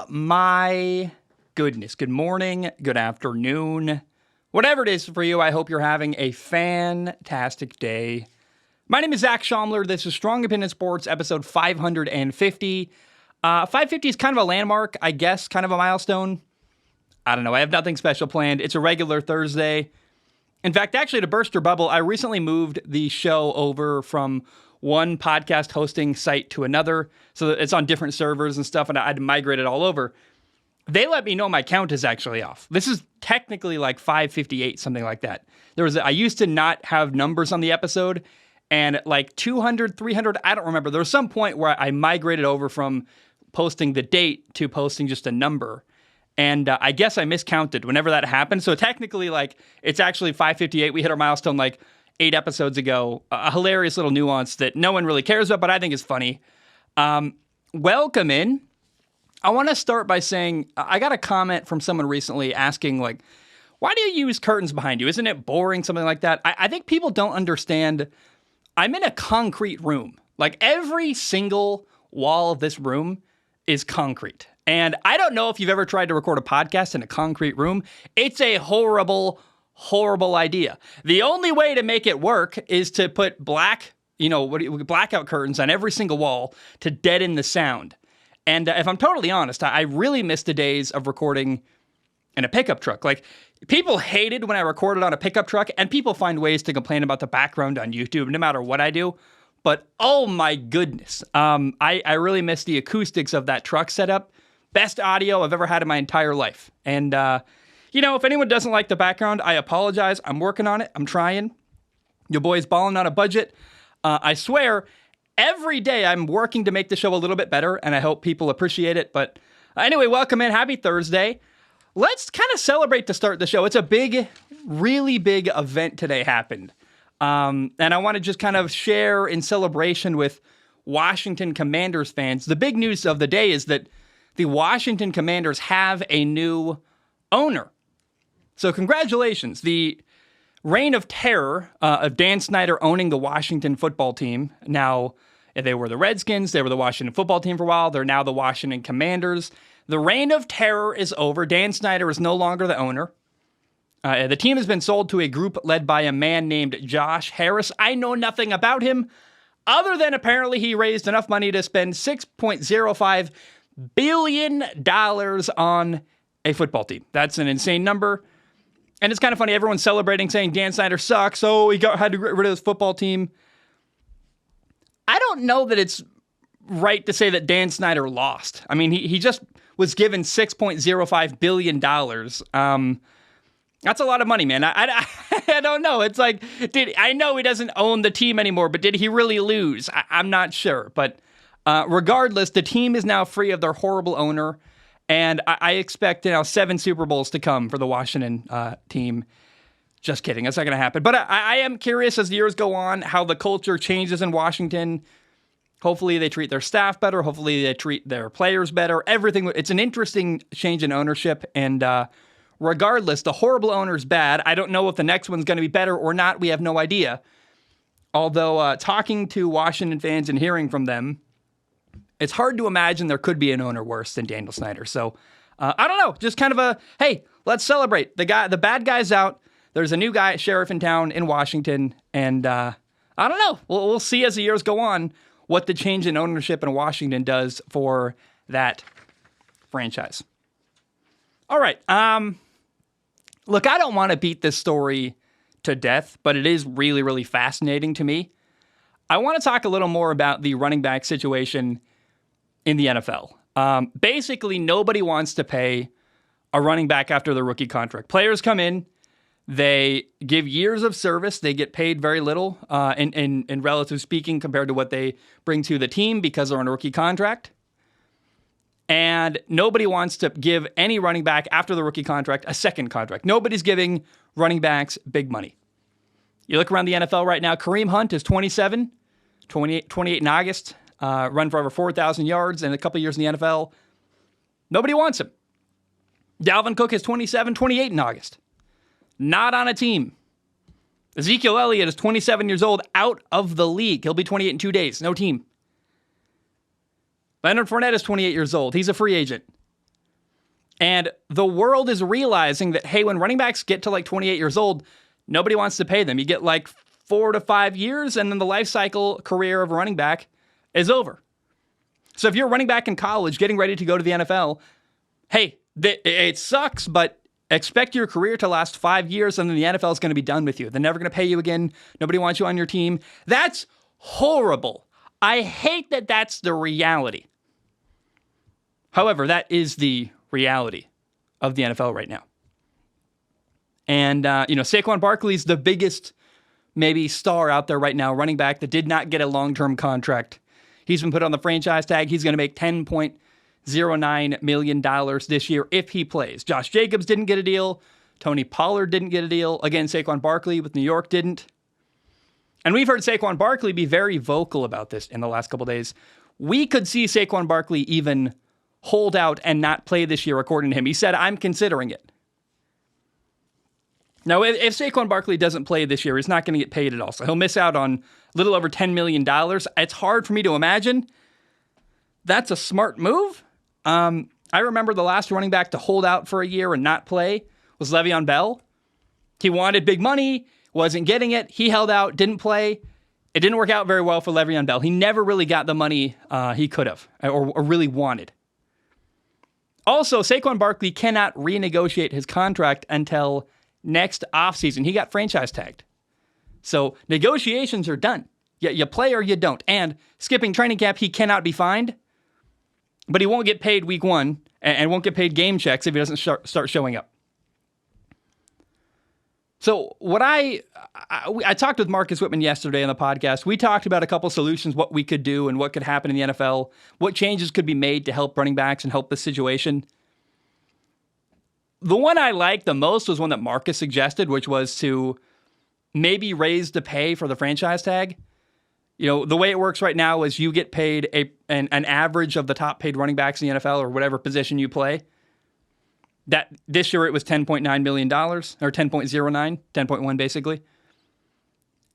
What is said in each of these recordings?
my goodness. Good morning, good afternoon. Whatever it is for you, I hope you're having a fantastic day. My name is Zach Schaumler. This is Strong Opinion Sports, episode 550. 550 is kind of a landmark, I guess, kind of a milestone. I don't know. I have nothing special planned. It's a regular Thursday. In fact, actually, to burst your bubble, I recently moved the show over from one podcast hosting site to another, so that it's on different servers and stuff, and I'd migrated all over. They let me know my count is actually off. This is technically like 558, something like that. I used to not have numbers on the episode, and like 200, 300, I don't remember. There was some point where I migrated over from posting the date to posting just a number. And I guess I miscounted whenever that happened. So technically, like, it's actually 558. We hit our milestone like 8 episodes ago. A hilarious little nuance that no one really cares about, but I think is funny. Welcome in. I want to start by saying I got a comment from someone recently asking, like, why do you use curtains behind you? Isn't it boring? Something like that. I think people don't understand. I'm in a concrete room. Like, every single wall of this room is concrete. And I don't know if you've ever tried to record a podcast in a concrete room. It's a horrible, horrible idea. The only way to make it work is to put blackout curtains on every single wall to deaden the sound. And if I'm totally honest, I really miss the days of recording in a pickup truck. Like, people hated when I recorded on a pickup truck, and people find ways to complain about the background on YouTube no matter what I do. But oh my goodness, I really miss the acoustics of that truck setup. Best audio I've ever had in my entire life. And, if anyone doesn't like the background, I apologize. I'm working on it. I'm trying. Your boy's balling on a budget. I swear, every day I'm working to make the show a little bit better, and I hope people appreciate it. But anyway, welcome in. Happy Thursday. Let's kind of celebrate to start the show. It's a big, really big event today happened. And I want to just kind of share in celebration with Washington Commanders fans. The big news of the day is that the Washington Commanders have a new owner. So congratulations. The reign of terror of Dan Snyder owning the Washington football team. Now, they were the Redskins. They were the Washington football team for a while. They're now the Washington Commanders. The reign of terror is over. Dan Snyder is no longer the owner. The team has been sold to a group led by a man named Josh Harris. I know nothing about him, other than apparently he raised enough money to spend $6.05 billion on a football team. That's an insane number. And it's kind of funny. Everyone's celebrating, saying Dan Snyder sucks. Oh, he had to get rid of his football team. I don't know that it's right to say that Dan Snyder lost. I mean, he just was given $6.05 billion. That's a lot of money, man. I don't know. It's like, I know he doesn't own the team anymore, but did he really lose? I'm not sure. But regardless, the team is now free of their horrible owner, and I expect 7 Super Bowls to come for the Washington team. Just kidding. That's not going to happen. But I am curious as the years go on how the culture changes in Washington. Hopefully they treat their staff better. Hopefully they treat their players better. Everything. It's an interesting change in ownership, and regardless, the horrible owner's bad. I don't know if the next one's going to be better or not. We have no idea. Although talking to Washington fans and hearing from them, it's hard to imagine there could be an owner worse than Daniel Snyder. So, I don't know. Just kind of hey, let's celebrate. The bad guy's out. There's a new guy, sheriff in town in Washington. And I don't know. We'll see as the years go on what the change in ownership in Washington does for that franchise. All right. Look, I don't want to beat this story to death, but it is really, really fascinating to me. I want to talk a little more about the running back situation in the NFL. Basically, nobody wants to pay a running back after their rookie contract. Players come in, they give years of service, they get paid very little in relative speaking compared to what they bring to the team because they're on a rookie contract. And nobody wants to give any running back after the rookie contract a second contract. Nobody's giving running backs big money. You look around the NFL right now, Kareem Hunt is 27, 28 in August, run for over 4,000 yards in a couple years in the NFL. Nobody wants him. Dalvin Cook is 27, 28 in August. Not on a team. Ezekiel Elliott is 27 years old, out of the league. He'll be 28 in 2 days. No team. Leonard Fournette is 28 years old. He's a free agent. And the world is realizing that, hey, when running backs get to like 28 years old, nobody wants to pay them. You get like 4 to 5 years, and then the life cycle career of a running back is over. So if you're a running back in college getting ready to go to the NFL, hey, it sucks, but expect your career to last 5 years, and then the NFL is going to be done with you. They're never going to pay you again. Nobody wants you on your team. That's horrible. I hate that that's the reality. However, that is the reality of the NFL right now. And, Saquon Barkley's the biggest, maybe, star out there right now, running back that did not get a long-term contract. He's been put on the franchise tag. He's going to make $10.09 million this year if he plays. Josh Jacobs didn't get a deal. Tony Pollard didn't get a deal. Again, Saquon Barkley with New York didn't. And we've heard Saquon Barkley be very vocal about this in the last couple days. We could see Saquon Barkley even hold out and not play this year, according to him. He said, I'm considering it. Now, if Saquon Barkley doesn't play this year, he's not going to get paid at all. So he'll miss out on a little over $10 million. It's hard for me to imagine that's a smart move. I remember the last running back to hold out for a year and not play was Le'Veon Bell. He wanted big money, wasn't getting it. He held out, didn't play. It didn't work out very well for Le'Veon Bell. He never really got the money he could have or really wanted. Also, Saquon Barkley cannot renegotiate his contract until next offseason. He got franchise tagged. So negotiations are done. You play or you don't. And skipping training camp, he cannot be fined, but he won't get paid week 1 and won't get paid game checks if he doesn't start showing up. So what I talked with Marcus Whitman yesterday on the podcast. We talked about a couple solutions, what we could do and what could happen in the NFL, what changes could be made to help running backs and help this situation. The one I liked the most was one that Marcus suggested, which was to maybe raise the pay for the franchise tag. The way it works right now is you get paid an average of the top paid running backs in the NFL or whatever position you play. That this year it was $10.9 million or 10.09, 10.1 basically.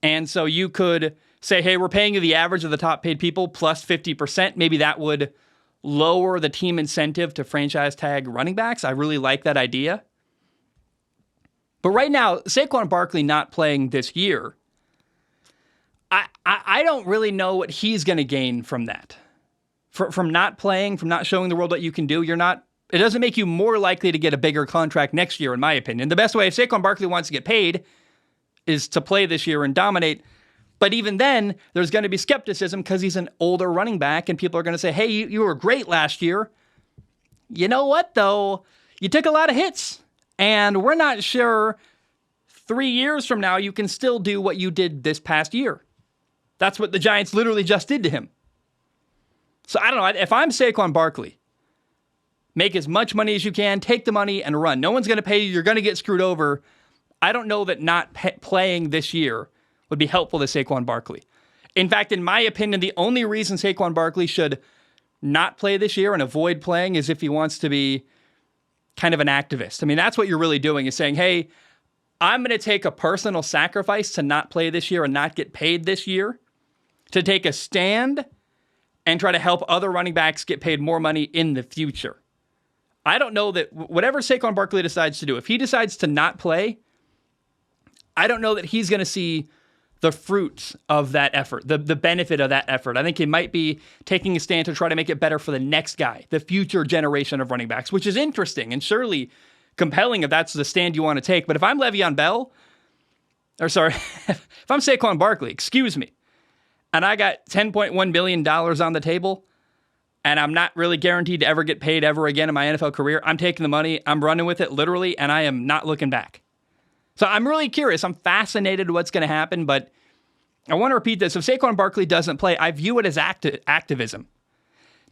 And so you could say, hey, we're paying you the average of the top paid people plus 50%. Maybe that would lower the team incentive to franchise tag running backs. I really like that idea. But right now, Saquon Barkley not playing this year, I don't really know what he's going to gain from that. From not playing, from not showing the world what you can do, it doesn't make you more likely to get a bigger contract next year, in my opinion. The best way, if Saquon Barkley wants to get paid, is to play this year and dominate. But even then, there's going to be skepticism because he's an older running back, and people are going to say, hey, you were great last year. You know what, though? You took a lot of hits, and we're not sure 3 years from now you can still do what you did this past year. That's what the Giants literally just did to him. So I don't know. If I'm Saquon Barkley, make as much money as you can, take the money and run. No one's going to pay you. You're going to get screwed over. I don't know that not playing this year would be helpful to Saquon Barkley. In fact, in my opinion, the only reason Saquon Barkley should not play this year and avoid playing is if he wants to be kind of an activist. I mean, that's what you're really doing is saying, hey, I'm going to take a personal sacrifice to not play this year and not get paid this year, to take a stand and try to help other running backs get paid more money in the future. I don't know that whatever Saquon Barkley decides to do, if he decides to not play, I don't know that he's going to see the fruits of that effort, the benefit of that effort. I think he might be taking a stand to try to make it better for the next guy, the future generation of running backs, which is interesting and surely compelling if that's the stand you want to take. But if I'm Le'Veon Bell, if I'm Saquon Barkley, excuse me, and I got $10.1 billion on the table, and I'm not really guaranteed to ever get paid ever again in my NFL career, I'm taking the money, I'm running with it literally, and I am not looking back. So I'm really curious. I'm fascinated what's going to happen, but I want to repeat this. If Saquon Barkley doesn't play, I view it as activism.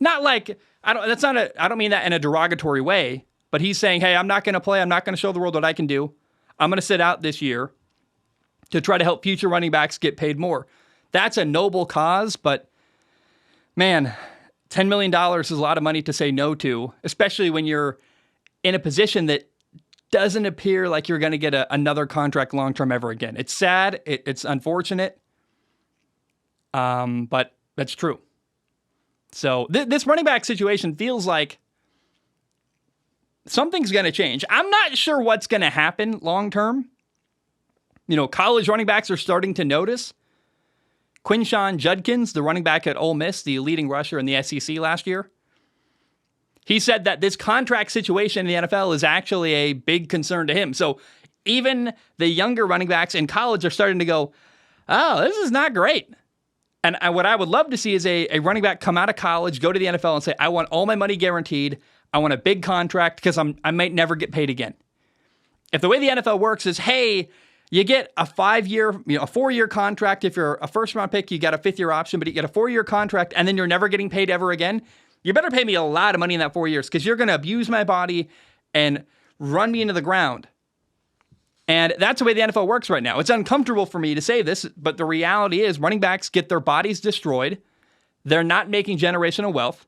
Not like, I don't mean that in a derogatory way, but he's saying, hey, I'm not going to play. I'm not going to show the world what I can do. I'm going to sit out this year to try to help future running backs get paid more. That's a noble cause, but man, $10 million is a lot of money to say no to, especially when you're in a position that doesn't appear like you're going to get another contract long-term ever again. It's sad. It's unfortunate. But that's true. So this running back situation feels like something's going to change. I'm not sure what's going to happen long term. College running backs are starting to notice. Quinshon Judkins, the running back at Ole Miss, the leading rusher in the SEC last year, he said that this contract situation in the NFL is actually a big concern to him. So even the younger running backs in college are starting to go, oh, this is not great. And what I would love to see is a running back come out of college, go to the NFL and say, I want all my money guaranteed. I want a big contract because I might never get paid again. If the way the NFL works is, hey, you get a 4-year contract. If you're a first-round pick, you get a 5th-year option, but you get a 4-year contract, and then you're never getting paid ever again. You better pay me a lot of money in that 4 years because you're going to abuse my body and run me into the ground. And that's the way the NFL works right now. It's uncomfortable for me to say this, but the reality is running backs get their bodies destroyed. They're not making generational wealth.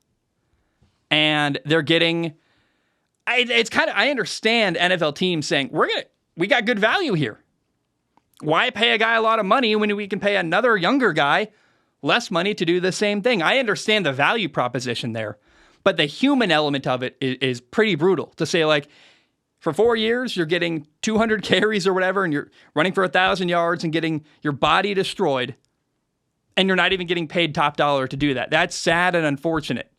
And they're getting, I understand NFL teams saying, we got good value here. Why pay a guy a lot of money when we can pay another younger guy less money to do the same thing? I understand the value proposition there, but the human element of it is pretty brutal to say, like, for 4 years, you're getting 200 carries or whatever, and you're running for 1,000 yards and getting your body destroyed, and you're not even getting paid top dollar to do that. That's sad and unfortunate.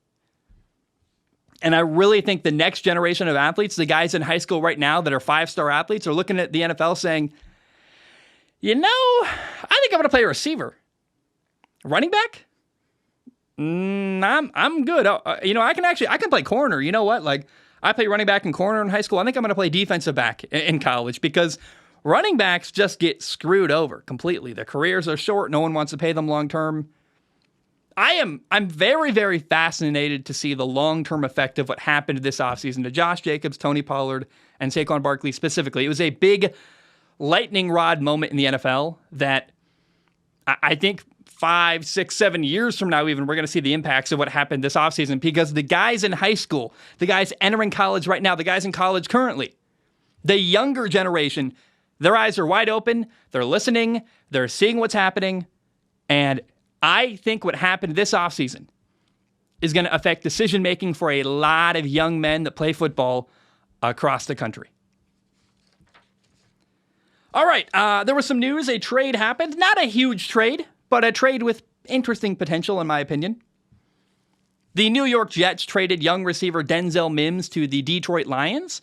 And I really think the next generation of athletes, the guys in high school right now that are 5-star athletes, are looking at the NFL saying, I think I'm going to play a receiver. Running back? I'm good. I can play corner. You know what? Like, I played running back and corner in high school. I think I'm going to play defensive back in college because running backs just get screwed over completely. Their careers are short. No one wants to pay them long term. I'm very, very fascinated to see the long-term effect of what happened this offseason to Josh Jacobs, Tony Pollard, and Saquon Barkley specifically. It was a big lightning rod moment in the NFL that I think 5, 6, 7 years from now even, we're going to see the impacts of what happened this offseason because the guys in high school, the guys entering college right now, the guys in college currently, the younger generation, their eyes are wide open, they're listening, they're seeing what's happening, and I think what happened this offseason is going to affect decision-making for a lot of young men that play football across the country. All right, there was some news. A trade happened. Not a huge trade, but a trade with interesting potential, in my opinion. The New York Jets traded young receiver Denzel Mims to the Detroit Lions.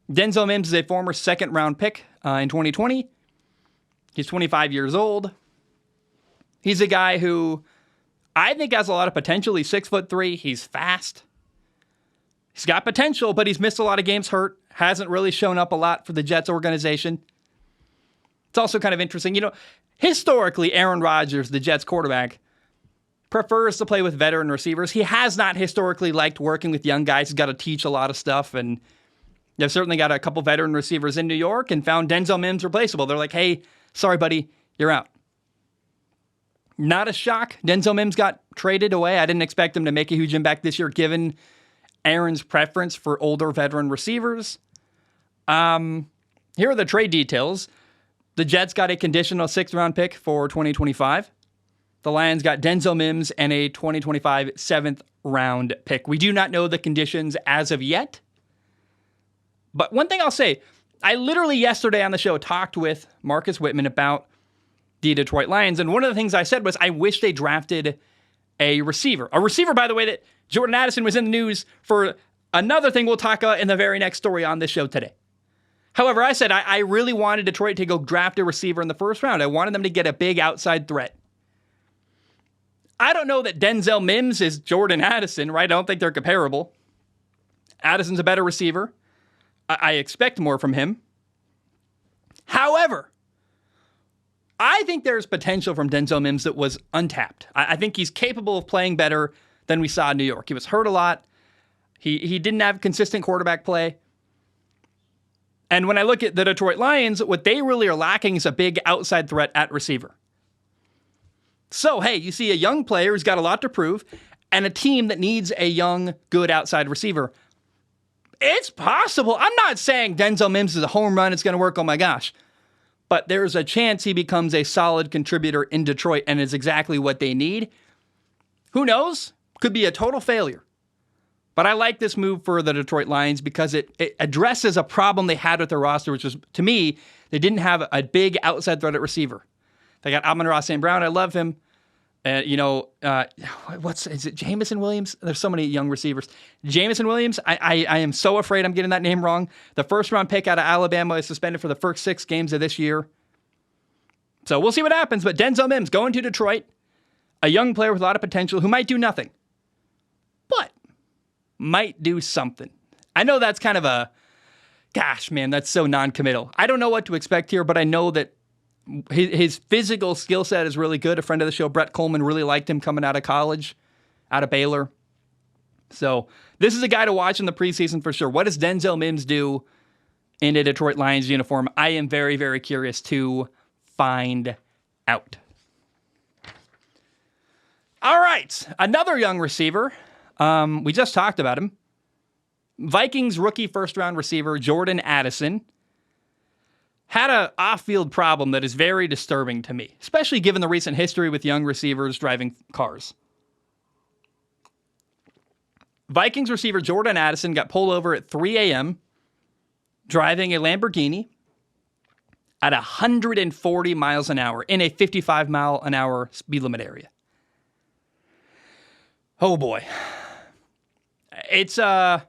Denzel Mims is a former second-round pick in 2020. He's 25 years old. He's a guy who I think has a lot of potential. He's 6'3". He's fast. He's got potential, but he's missed a lot of games hurt. Hasn't really shown up a lot for the Jets organization. It's also kind of interesting. Historically, Aaron Rodgers, the Jets quarterback, prefers to play with veteran receivers. He has not historically liked working with young guys. He's got to teach a lot of stuff, and they've certainly got a couple veteran receivers in New York and found Denzel Mims replaceable. They're like, hey, sorry, buddy, you're out. Not a shock. Denzel Mims got traded away. I didn't expect him to make a huge impact this year, given Aaron's preference for older veteran receivers. Here are the trade details. The Jets got a conditional 6th-round pick for 2025. The Lions got Denzel Mims and a 2025 7th-round pick. We do not know the conditions as of yet. But one thing I'll say, I literally yesterday on the show talked with Marcus Whitman about the Detroit Lions, and one of the things I said was I wish they drafted a receiver. A receiver, by the way, that Jordan Addison was in the news for another thing we'll talk about in the very next story on this show today. However, I said I really wanted Detroit to go draft a receiver in the first round. I wanted them to get a big outside threat. I don't know that Denzel Mims is Jordan Addison, right? I don't think they're comparable. Addison's a better receiver. I expect more from him. However, I think there's potential from Denzel Mims that was untapped. I think he's capable of playing better than we saw in New York. He was hurt a lot. He didn't have consistent quarterback play. And when I look at the Detroit Lions, what they really are lacking is a big outside threat at receiver. So, hey, you see a young player who's got a lot to prove and a team that needs a young, good outside receiver. It's possible. I'm not saying Denzel Mims is a home run. It's going to work. Oh, my gosh. But there's a chance he becomes a solid contributor in Detroit and is exactly what they need. Who knows? Could be a total failure. But I like this move for the Detroit Lions because it addresses a problem they had with their roster, which was, to me, they didn't have a big outside threat at receiver. They got Amon-Ra St. Brown. I love him. Is it Jameson Williams? There's so many young receivers. Jameson Williams, I am so afraid I'm getting that name wrong. The first-round pick out of Alabama is suspended for the first 6 games of this year. So we'll see what happens. But Denzel Mims going to Detroit, a young player with a lot of potential who might do nothing, but might do something. I know that's kind of that's so non-committal. I don't know what to expect here, but I know that his physical skill set is really good. A friend of the show, Brett Coleman, really liked him coming out of college, out of Baylor. So this is a guy to watch in the preseason for sure. What does Denzel Mims do in a Detroit Lions uniform? I am very, very curious to find out. All right, another young receiver. We just talked about him. Vikings rookie first-round receiver Jordan Addison had an off-field problem that is very disturbing to me, especially given the recent history with young receivers driving cars. Vikings receiver Jordan Addison got pulled over at 3 a.m. driving a Lamborghini at 140 miles an hour in a 55-mile-an-hour speed limit area. Oh, boy. It's an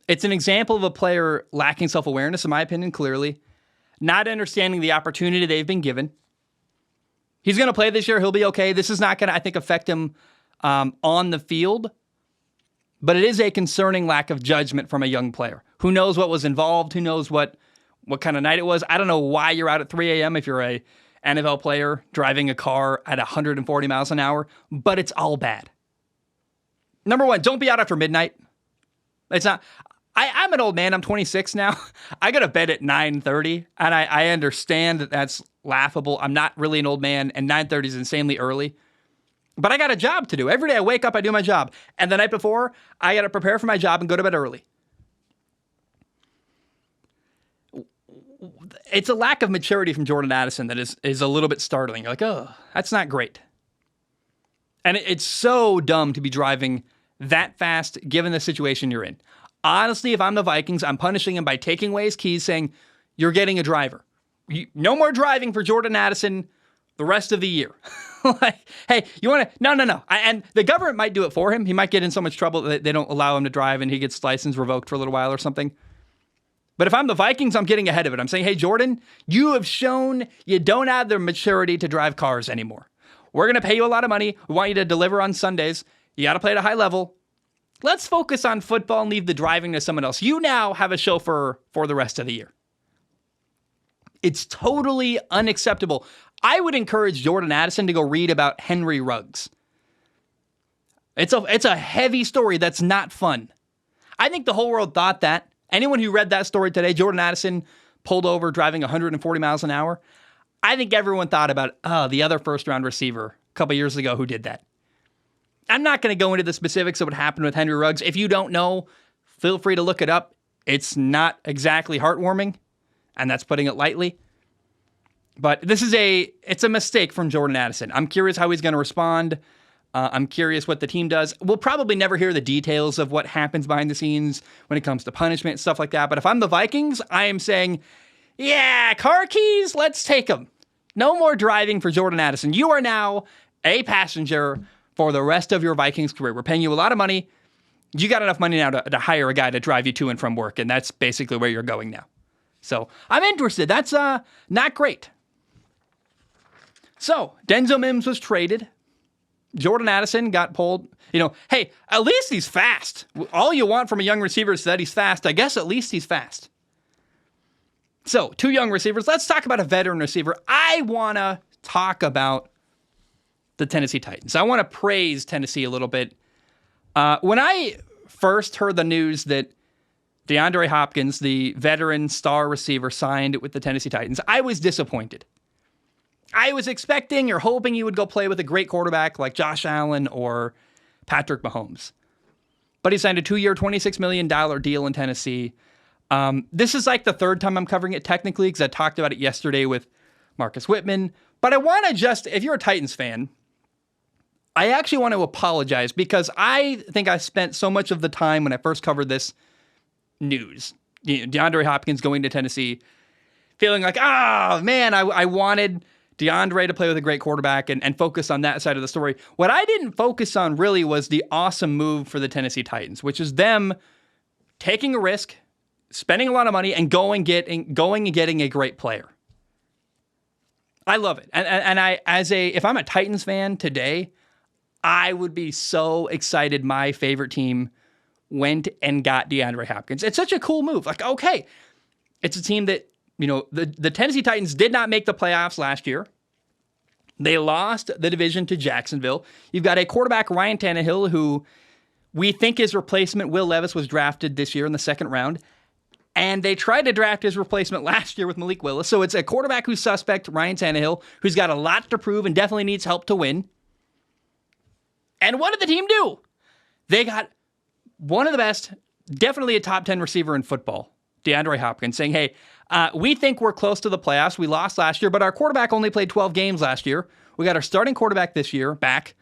example of a player lacking self-awareness, in my opinion, clearly. Not understanding the opportunity they've been given. He's going to play this year. He'll be okay. This is not going to, I think, affect him on the field. But it is a concerning lack of judgment from a young player. Who knows what was involved? Who knows what kind of night it was? I don't know why you're out at 3 a.m. if you're a NFL player driving a car at 140 miles an hour. But it's all bad. Number one, don't be out after midnight. It's not... I'm an old man. I'm 26 now. I go to bed at 9:30, and I understand that that's laughable. I'm not really an old man, and 9:30 is insanely early. But I got a job to do. Every day I wake up, I do my job. And the night before, I got to prepare for my job and go to bed early. It's a lack of maturity from Jordan Addison that is a little bit startling. You're like, oh, that's not great. And it's so dumb to be driving that fast given the situation you're in. Honestly, if I'm the Vikings, I'm punishing him by taking away his keys, saying, you're getting a driver. No more driving for Jordan Addison the rest of the year. Like, hey, you want to... No. And the government might do it for him. He might get in so much trouble that they don't allow him to drive and he gets license revoked for a little while or something. But if I'm the Vikings, I'm getting ahead of it. I'm saying, hey, Jordan, you have shown you don't have the maturity to drive cars anymore. We're going to pay you a lot of money. We want you to deliver on Sundays. You got to play at a high level. Let's focus on football and leave the driving to someone else. You now have a chauffeur for the rest of the year. It's totally unacceptable. I would encourage Jordan Addison to go read about Henry Ruggs. It's a heavy story that's not fun. I think the whole world thought that. Anyone who read that story today, Jordan Addison pulled over driving 140 miles an hour. I think everyone thought about, the other first-round receiver a couple years ago who did that. I'm not going to go into the specifics of what happened with Henry Ruggs. If you don't know, feel free to look it up. It's not exactly heartwarming, and that's putting it lightly. But it's a mistake from Jordan Addison. I'm curious how he's going to respond. I'm curious what the team does. We'll probably never hear the details of what happens behind the scenes when it comes to punishment and stuff like that. But if I'm the Vikings, I am saying, yeah, car keys, let's take them. No more driving for Jordan Addison. You are now a passenger for the rest of your Vikings career. We're paying you a lot of money. You got enough money now to hire a guy to drive you to and from work, and that's basically where you're going now. So I'm interested. That's not great. So Denzel Mims was traded. Jordan Addison got pulled. Hey, at least he's fast. All you want from a young receiver is that he's fast. I guess at least he's fast. So 2 young receivers. Let's talk about a veteran receiver. I want to talk about the Tennessee Titans. I want to praise Tennessee a little bit. When I first heard the news that DeAndre Hopkins, the veteran star receiver, signed with the Tennessee Titans, I was disappointed. I was expecting or hoping he would go play with a great quarterback like Josh Allen or Patrick Mahomes. But he signed a 2-year, $26 million deal in Tennessee. This is like the 3rd time I'm covering it technically because I talked about it yesterday with Marcus Whitman. But I want to if you're a Titans fan, I actually want to apologize because I think I spent so much of the time when I first covered this news, DeAndre Hopkins going to Tennessee, feeling like, man, I wanted DeAndre to play with a great quarterback and focus on that side of the story. What I didn't focus on really was the awesome move for the Tennessee Titans, which is them taking a risk, spending a lot of money, and going and getting a great player. I love it. And if I'm a Titans fan today, I would be so excited my favorite team went and got DeAndre Hopkins. It's such a cool move. Like, okay, it's a team that, the Tennessee Titans did not make the playoffs last year. They lost the division to Jacksonville. You've got a quarterback, Ryan Tannehill, who we think his replacement, Will Levis, was drafted this year in the second round. And they tried to draft his replacement last year with Malik Willis. So it's a quarterback who's suspect, Ryan Tannehill, who's got a lot to prove and definitely needs help to win. And what did the team do? They got one of the best, definitely a top 10 receiver in football, DeAndre Hopkins, saying, hey, we think we're close to the playoffs. We lost last year, but our quarterback only played 12 games last year. We got our starting quarterback this year back.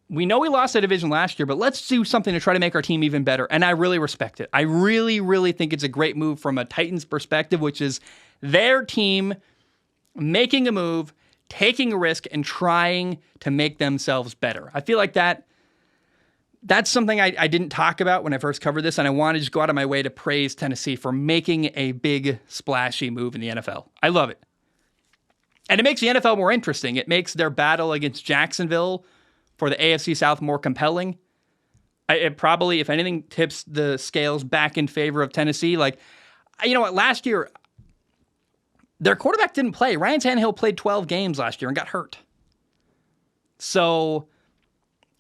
We know we lost the division last year, but let's do something to try to make our team even better. And I really respect it. I really, really think it's a great move from a Titans perspective, which is their team making a move, taking a risk, and trying to make themselves better. I feel like that's something I didn't talk about when I first covered this, and I want to just go out of my way to praise Tennessee for making a big, splashy move in the NFL. I love it. And it makes the NFL more interesting. It makes their battle against Jacksonville for the AFC South more compelling. It probably, if anything, tips the scales back in favor of Tennessee. Like, you know what? Last year, their quarterback didn't play. Ryan Tannehill played 12 games last year and got hurt. So,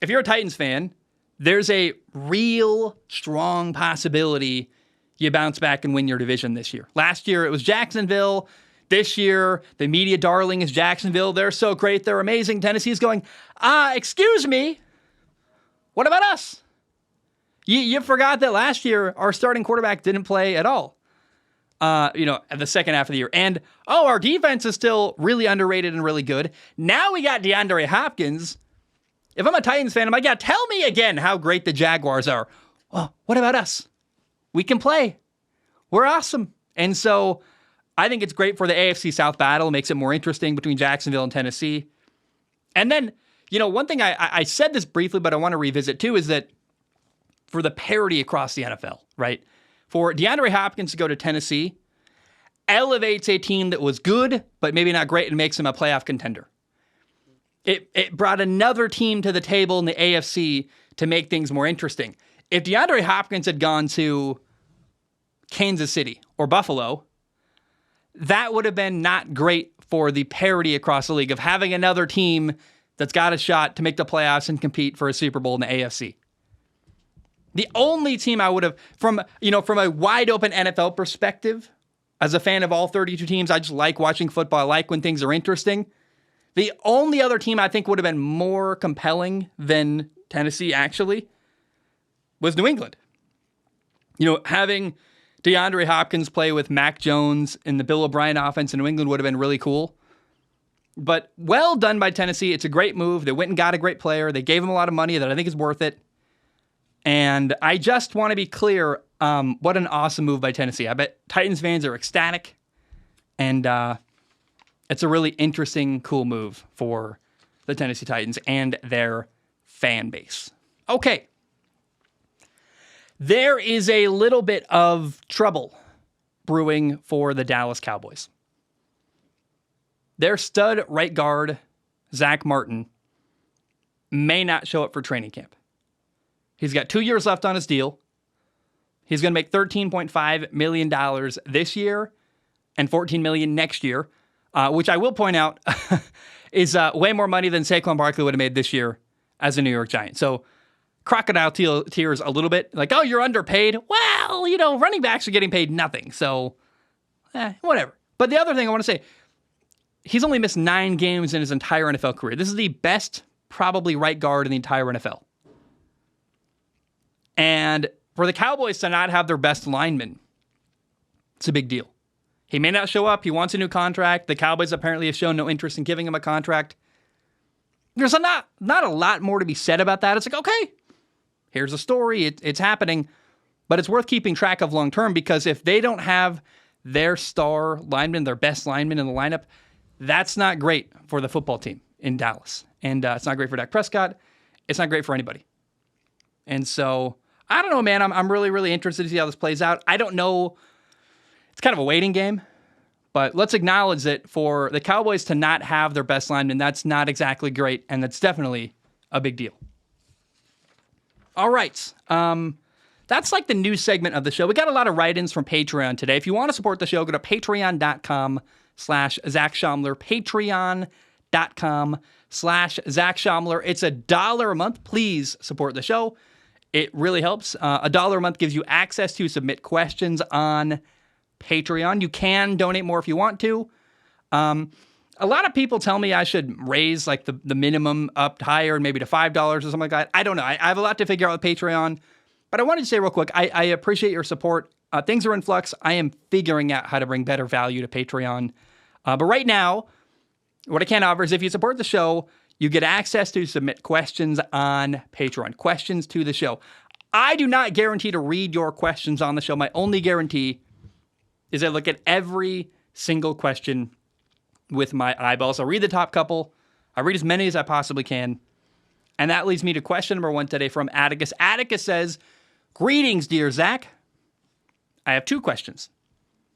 if you're a Titans fan, there's a real strong possibility you bounce back and win your division this year. Last year, it was Jacksonville. This year, the media darling is Jacksonville. They're so great. They're amazing. Tennessee's going, excuse me. What about us? You forgot that last year, our starting quarterback didn't play at all. At the second half of the year. And, our defense is still really underrated and really good. Now we got DeAndre Hopkins. If I'm a Titans fan, I'm like, yeah, tell me again how great the Jaguars are. Well, what about us? We can play. We're awesome. And so I think it's great for the AFC South battle. It makes it more interesting between Jacksonville and Tennessee. And then, one thing I said this briefly, but I want to revisit too, is that for the parity across the NFL, right? For DeAndre Hopkins to go to Tennessee elevates a team that was good, but maybe not great, and makes them a playoff contender. It brought another team to the table in the AFC to make things more interesting. If DeAndre Hopkins had gone to Kansas City or Buffalo, that would have been not great for the parity across the league of having another team that's got a shot to make the playoffs and compete for a Super Bowl in the AFC. The only team I would have, from a wide open NFL perspective, as a fan of all 32 teams, I just like watching football. I like when things are interesting. The only other team I think would have been more compelling than Tennessee actually was New England. Having DeAndre Hopkins play with Mac Jones in the Bill O'Brien offense in New England would have been really cool. But well done by Tennessee. It's a great move. They went and got a great player. They gave him a lot of money that I think is worth it. And I just want to be clear, what an awesome move by Tennessee. I bet Titans fans are ecstatic. And it's a really interesting, cool move for the Tennessee Titans and their fan base. Okay. There is a little bit of trouble brewing for the Dallas Cowboys. Their stud right guard, Zach Martin, may not show up for training camp. He's got 2 years left on his deal. He's going to make $13.5 million this year and $14 million next year, which I will point out is way more money than Saquon Barkley would have made this year as a New York Giant. So crocodile tears a little bit. Like, oh, you're underpaid. Well, running backs are getting paid nothing. So, whatever. But the other thing I want to say, he's only missed 9 games in his entire NFL career. This is the best, probably, right guard in the entire NFL. And for the Cowboys to not have their best lineman, it's a big deal. He may not show up. He wants a new contract. The Cowboys apparently have shown no interest in giving him a contract. there's not a lot more to be said about that. It's like, okay, here's a story. It's happening, but it's worth keeping track of long term, because if they don't have their star lineman, their best lineman in the lineup, that's not great for the football team in Dallas. And it's not great for Dak Prescott. It's not great for anybody. And so, I don't know, man. I'm really, really interested to see how this plays out. I don't know. It's kind of a waiting game. But let's acknowledge that for the Cowboys to not have their best lineman, that's not exactly great, and that's definitely a big deal. All right. That's like the news segment of the show. We got a lot of write-ins from Patreon today. If you want to support the show, go to patreon.com/Zach Schaumler, patreon.com/Zach Schaumler. It's $1 a month. Please support the show. It really helps. $1 a month gives you access to submit questions on Patreon. You can donate more if you want to. A lot of people tell me I should raise like the minimum up higher, maybe to $5 or something like that. I don't know. I have a lot to figure out with Patreon, but I wanted to say real quick, I appreciate your support. Things are in flux. I am figuring out how to bring better value to Patreon. But right now, what I can offer is if you support the show, you get access to submit questions on Patreon, questions to the show. I do not guarantee to read your questions on the show. My only guarantee is I look at every single question with my eyeballs. I'll read the top couple. I read as many as I possibly can. And that leads me to question number 1 today from Atticus. Atticus says, "Greetings, dear Zach. I have 2 questions.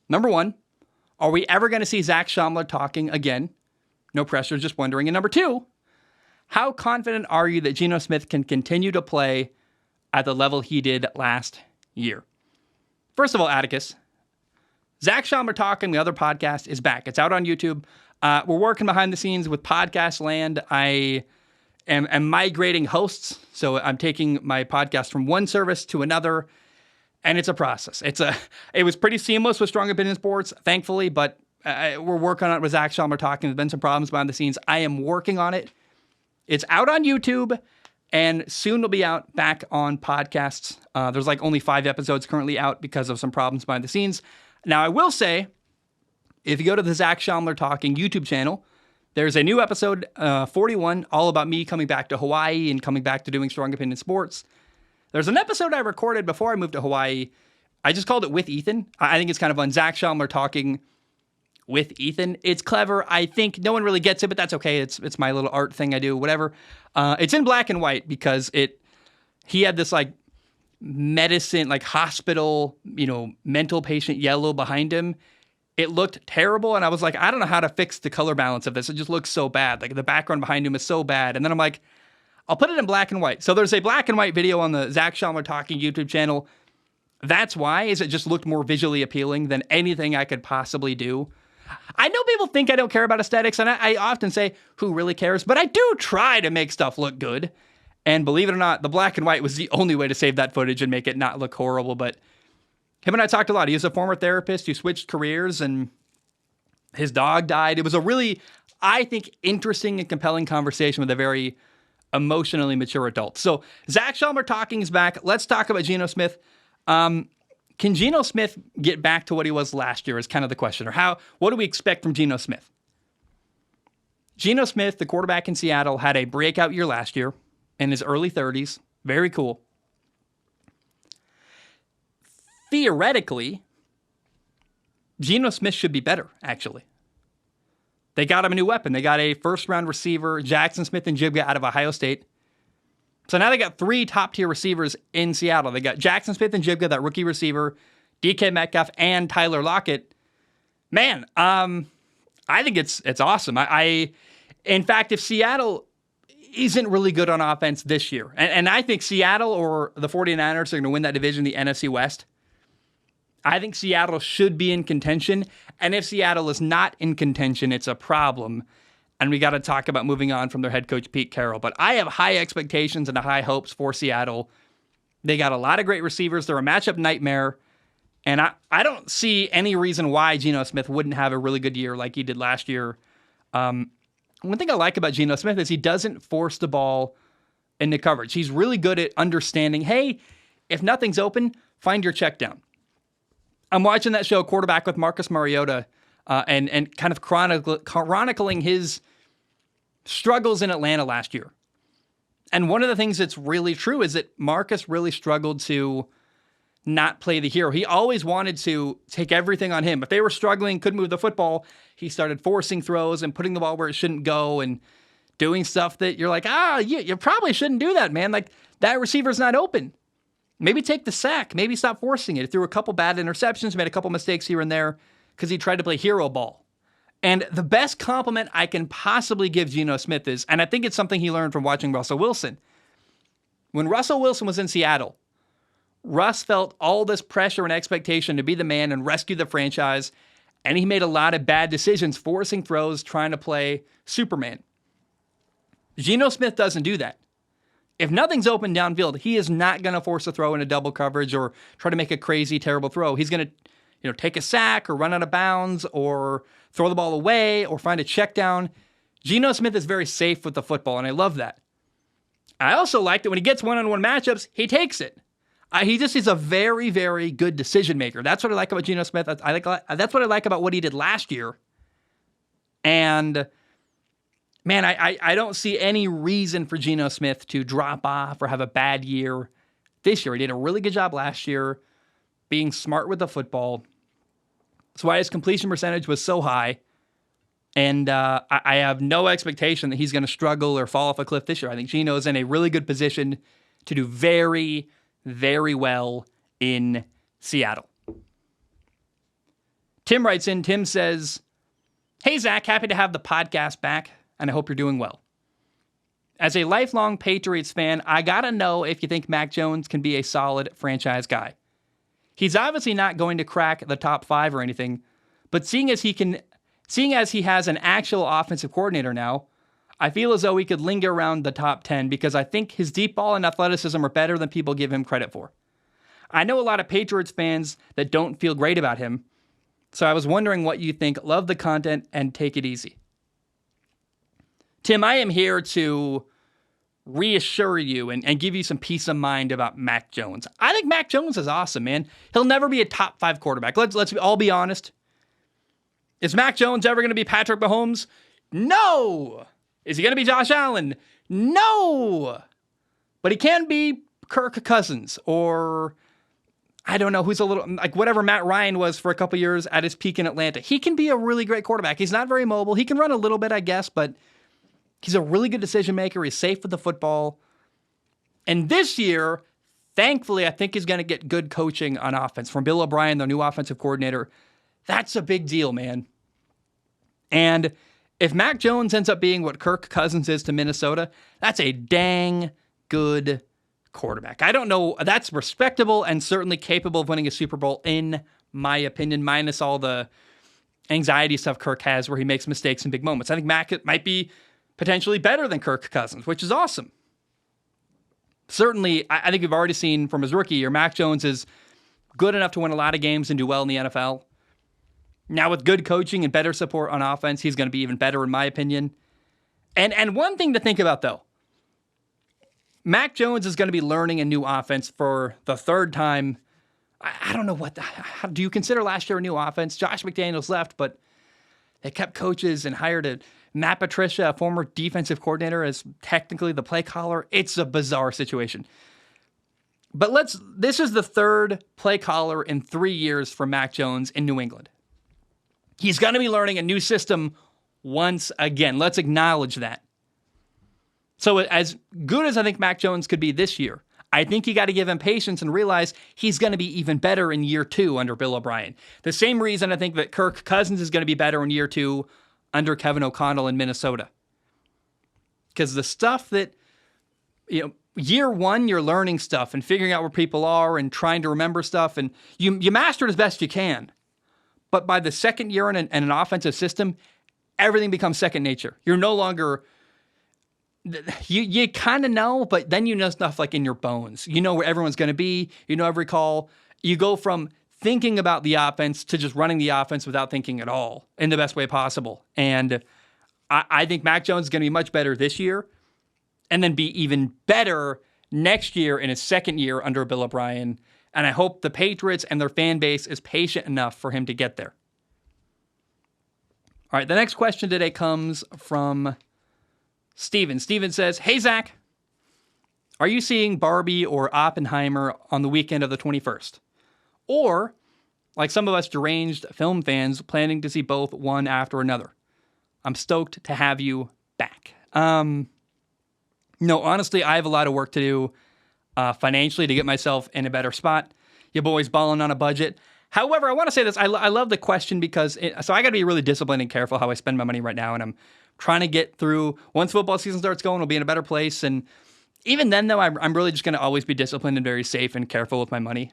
Number 1, are we ever going to see Zach Schaumler talking again? No pressure, just wondering. And number 2, how confident are you that Geno Smith can continue to play at the level he did last year?" First of all, Atticus, Zach Schaumler Talking, the other podcast, is back. It's out on YouTube. We're working behind the scenes with Podcast Land. I am migrating hosts, so I'm taking my podcast from one service to another, and it's a process. It was pretty seamless with Strong Opinion Sports, thankfully, but we're working on it with Zach Schaumler Talking. There's been some problems behind the scenes. I am working on it. It's out on YouTube, and soon it'll be out back on podcasts. There's like only 5 episodes currently out because of some problems behind the scenes. Now, I will say, if you go to the Zach Schaumler Talking YouTube channel, there's a new episode, 41, all about me coming back to Hawaii and coming back to doing Strong Opinion Sports. There's an episode I recorded before I moved to Hawaii. I just called it With Ethan. I think it's kind of fun. Zach Schaumler Talking with Ethan. It's clever. I think no one really gets it, but that's okay. It's my little art thing I do, whatever. It's in black and white because he had this like medicine, like hospital, mental patient yellow behind him. It looked terrible, and I was like, I don't know how to fix the color balance of this. It just looks so bad. Like the background behind him is so bad. And then I'm like, I'll put it in black and white. So there's a black and white video on the Zach Schaumler Talking YouTube channel. That's why, is it just looked more visually appealing than anything I could possibly do. I know people think I don't care about aesthetics, and I often say, who really cares? But I do try to make stuff look good. And believe it or not, the black and white was the only way to save that footage and make it not look horrible. But him and I talked a lot. He was a former therapist who switched careers, and his dog died. It was a really, I think, interesting and compelling conversation with a very emotionally mature adult. So Zach Schaumler Talking is back. Let's talk about Geno Smith. Can Geno Smith get back to what he was last year is kind of the question. Or what do we expect from Geno Smith? Geno Smith, the quarterback in Seattle, had a breakout year last year in his early 30s. Very cool. Theoretically, Geno Smith should be better, actually. They got him a new weapon. They got a first-round receiver, Jackson Smith-Njigba, out of Ohio State. So now they got 3 top-tier receivers in Seattle. They got Jackson Smith-Njigba, that rookie receiver, DK Metcalf, and Tyler Lockett. Man, I think it's awesome. In fact, if Seattle isn't really good on offense this year, and I think Seattle or the 49ers are going to win that division, the NFC West, I think Seattle should be in contention. And if Seattle is not in contention, it's a problem. And we got to talk about moving on from their head coach, Pete Carroll. But I have high expectations and high hopes for Seattle. They got a lot of great receivers. They're a matchup nightmare. And I don't see any reason why Geno Smith wouldn't have a really good year like he did last year. One thing I like about Geno Smith is he doesn't force the ball into coverage. He's really good at understanding, hey, if nothing's open, find your check down. I'm watching that show, Quarterback with Marcus Mariota, and kind of chronicling his struggles in Atlanta last year. And one of the things that's really true is that Marcus really struggled to not play the hero. He always wanted to take everything on him. If they were struggling, couldn't move the football, he started forcing throws and putting the ball where it shouldn't go and doing stuff that you're like, you probably shouldn't do that, man. Like, that receiver's not open. Maybe take the sack. Maybe stop forcing it. He threw a couple bad interceptions, made a couple mistakes here and there because he tried to play hero ball. And the best compliment I can possibly give Geno Smith is, and I think it's something he learned from watching Russell Wilson. When Russell Wilson was in Seattle, Russ felt all this pressure and expectation to be the man and rescue the franchise, and he made a lot of bad decisions, forcing throws, trying to play Superman. Geno Smith doesn't do that. If nothing's open downfield, he is not going to force a throw into double coverage or try to make a crazy, terrible throw. He's going to take a sack or run out of bounds or throw the ball away or find a check down. Geno Smith is very safe with the football, and I love that. I also like that when he gets one-on-one matchups, he takes it. He just is a very, very good decision maker. That's what I like about Geno Smith. That's what I like about what he did last year. And man, I don't see any reason for Geno Smith to drop off or have a bad year this year. He did a really good job last year being smart with the football. That's why his completion percentage was so high. And I have no expectation that he's going to struggle or fall off a cliff this year. I think Geno is in a really good position to do very, very well in Seattle. Tim writes in. Tim says, "Hey, Zach, happy to have the podcast back, and I hope you're doing well. As a lifelong Patriots fan, I got to know if you think Mac Jones can be a solid franchise guy. He's obviously not going to crack the top 5 or anything, but seeing as he has an actual offensive coordinator now, I feel as though he could linger around the top 10 because I think his deep ball and athleticism are better than people give him credit for. I know a lot of Patriots fans that don't feel great about him, so I was wondering what you think. Love the content and take it easy." Tim, I am here to reassure you and give you some peace of mind about Mac Jones. I think Mac Jones is awesome, man. He'll never be a top 5 quarterback. Let's all be honest. Is Mac Jones ever going to be Patrick Mahomes? No. Is he going to be Josh Allen? No. But he can be Kirk Cousins or I don't know who's a little like whatever Matt Ryan was for a couple years at his peak in Atlanta. He can be a really great quarterback. He's not very mobile. He can run a little bit, I guess, but he's a really good decision maker. He's safe with the football. And this year, thankfully, I think he's going to get good coaching on offense from Bill O'Brien, their new offensive coordinator. That's a big deal, man. And if Mac Jones ends up being what Kirk Cousins is to Minnesota, that's a dang good quarterback. I don't know. That's respectable and certainly capable of winning a Super Bowl, in my opinion, minus all the anxiety stuff Kirk has where he makes mistakes in big moments. I think Mac might be potentially better than Kirk Cousins, which is awesome. Certainly, I think we've already seen from his rookie year, Mac Jones is good enough to win a lot of games and do well in the NFL. Now, with good coaching and better support on offense, he's going to be even better, in my opinion. And one thing to think about, though, Mac Jones is going to be learning a new offense for the third time. I don't know how do you consider last year a new offense? Josh McDaniels left, but they kept coaches and hired Matt Patricia, a former defensive coordinator, as technically the play caller. It's a bizarre situation. But this is the third play caller in 3 years for Mac Jones in New England. He's going to be learning a new system once again. Let's acknowledge that. So as good as I think Mac Jones could be this year, I think you got to give him patience and realize he's going to be even better in year 2 under Bill O'Brien. The same reason I think that Kirk Cousins is going to be better in year 2 under Kevin O'Connell in Minnesota. Because the stuff that, year 1, you're learning stuff and figuring out where people are and trying to remember stuff, and you master it as best you can. But by the second year in an offensive system, everything becomes second nature. You're no longer, you kind of know, but then you know stuff like in your bones. You know where everyone's going to be. You know every call. You go from thinking about the offense to just running the offense without thinking at all in the best way possible. And I think Mac Jones is going to be much better this year and then be even better next year in his second year under Bill O'Brien. And I hope the Patriots and their fan base is patient enough for him to get there. All right, the next question today comes from Steven says, hey, Zach, are you seeing Barbie or Oppenheimer on the weekend of the 21st? Or, like some of us deranged film fans, planning to see both one after another? I'm stoked to have you back. No, honestly, I have a lot of work to do financially to get myself in a better spot. Your boy's balling on a budget. However, I want to say this. I love the question because so I got to be really disciplined and careful how I spend my money right now. And I'm trying to get through. Once football season starts going, we'll be in a better place. And even then, though, I'm really just going to always be disciplined and very safe and careful with my money.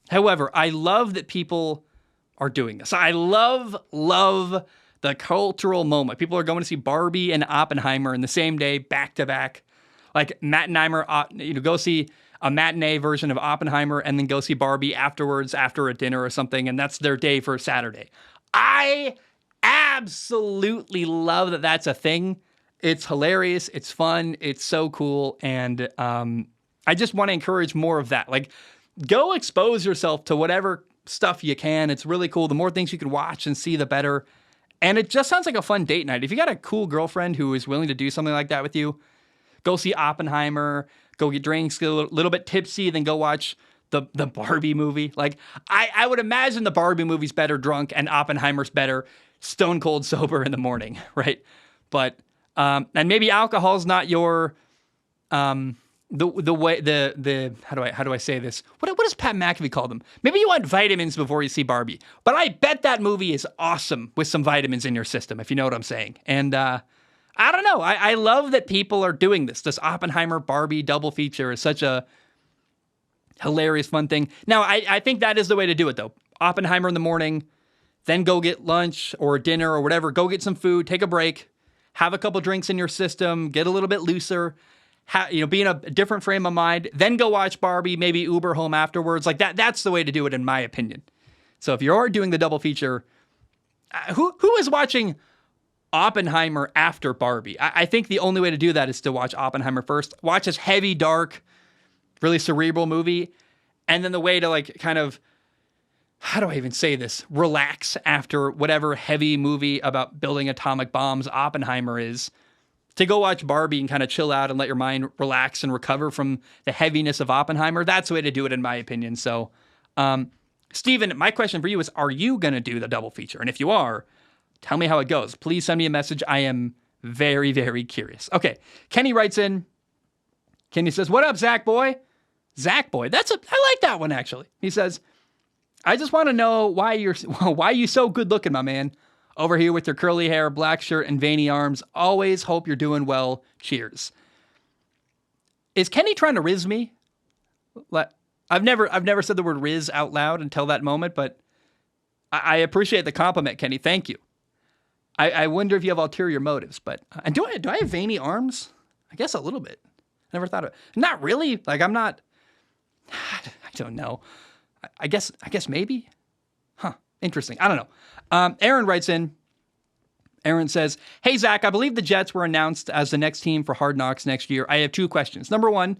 However, I love that people are doing this. I love the cultural moment. People are going to see Barbie and Oppenheimer in the same day, back to back. Like Mattenheimer, go see a matinee version of Oppenheimer and then go see Barbie afterwards after a dinner or something, and that's their day for Saturday. I absolutely love that that's a thing. It's hilarious. It's fun. It's so cool, and I just want to encourage more of that. Like, go expose yourself to whatever stuff you can. It's really cool. The more things you can watch and see, the better. And it just sounds like a fun date night. If you got a cool girlfriend who is willing to do something like that with you, go see Oppenheimer, go get drinks, get a little bit tipsy, then go watch the Barbie movie. Like, I would imagine the Barbie movie's better drunk and Oppenheimer's better stone cold sober in the morning, right? But, and maybe alcohol's not your, the way, how do I say this? What does Pat McAfee call them? Maybe you want vitamins before you see Barbie, but I bet that movie is awesome with some vitamins in your system, if you know what I'm saying. And, I don't know. I love that people are doing this. This Oppenheimer Barbie double feature is such a hilarious, fun thing. Now, I think that is the way to do it, though. Oppenheimer in the morning, then go get lunch or dinner or whatever. Go get some food, take a break, have a couple drinks in your system, get a little bit looser, be in a different frame of mind, then go watch Barbie, maybe Uber home afterwards. Like that's the way to do it, in my opinion. So if you are doing the double feature, who is watching Oppenheimer after Barbie? I think the only way to do that is to watch Oppenheimer first. Watch this heavy, dark, really cerebral movie. And then the way to like kind of, how do I even say this? Relax after whatever heavy movie about building atomic bombs Oppenheimer is, to go watch Barbie and kind of chill out and let your mind relax and recover from the heaviness of Oppenheimer. That's the way to do it, in my opinion. So, Steven, my question for you is, are you going to do the double feature? And if you are, tell me how it goes. Please send me a message. I am very, very curious. Okay. Kenny writes in. Kenny says, what up, Zach boy? Zach boy. I like that one, actually. He says, I just want to know why you so good looking, my man. Over here with your curly hair, black shirt, and veiny arms. Always hope you're doing well. Cheers. Is Kenny trying to rizz me? I've never said the word rizz out loud until that moment, but I appreciate the compliment, Kenny. Thank you. I wonder if you have ulterior motives, but and do I have veiny arms? I guess a little bit. I never thought of it. Not really. Like, I'm not. I don't know. I guess maybe. Huh. Interesting. I don't know. Aaron writes in. Aaron says, hey, Zach, I believe the Jets were announced as the next team for Hard Knocks next year. I have two questions. Number one,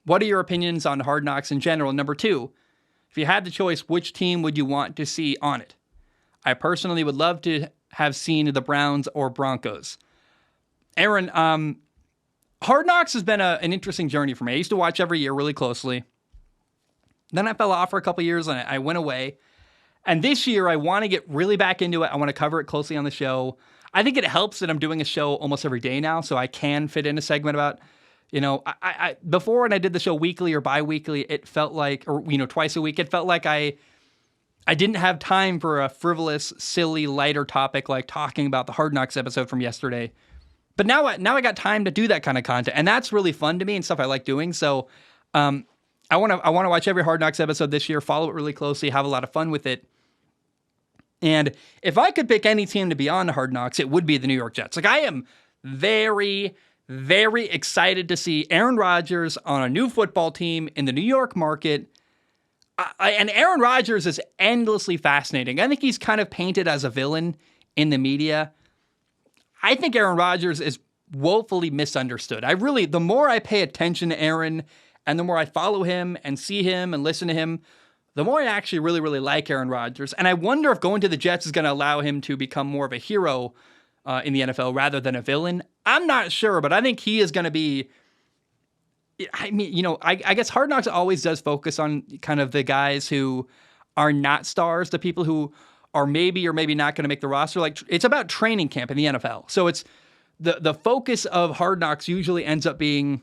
what are your opinions on Hard Knocks in general? Number two, if you had the choice, which team would you want to see on it? I personally would love to have seen the Browns or Broncos. Aaron, Hard Knocks has been an interesting journey for me. I used to watch every year really closely. Then I fell off for a couple years and I went away. And this year, I want to get really back into it. I want to cover it closely on the show. I think it helps that I'm doing a show almost every day now, so I can fit in a segment about, I before when I did the show weekly or bi-weekly, it felt like, or, twice a week, it felt like I didn't have time for a frivolous, silly, lighter topic like talking about the Hard Knocks episode from yesterday. But now I got time to do that kind of content, and that's really fun to me and stuff I like doing. So I want to watch every Hard Knocks episode this year, follow it really closely, have a lot of fun with it. And if I could pick any team to be on Hard Knocks, it would be the New York Jets. Like, I am very, very excited to see Aaron Rodgers on a new football team in the New York market. And Aaron Rodgers is endlessly fascinating. I think he's kind of painted as a villain in the media. I think Aaron Rodgers is woefully misunderstood. The more I pay attention to Aaron and the more I follow him and see him and listen to him, the more I actually really, really like Aaron Rodgers. And I wonder if going to the Jets is going to allow him to become more of a hero in the NFL rather than a villain? I'm not sure, but I think he is going to be. I mean, I guess Hard Knocks always does focus on kind of the guys who are not stars, the people who are maybe or maybe not going to make the roster. Like, it's about training camp in the NFL. So it's the focus of Hard Knocks usually ends up being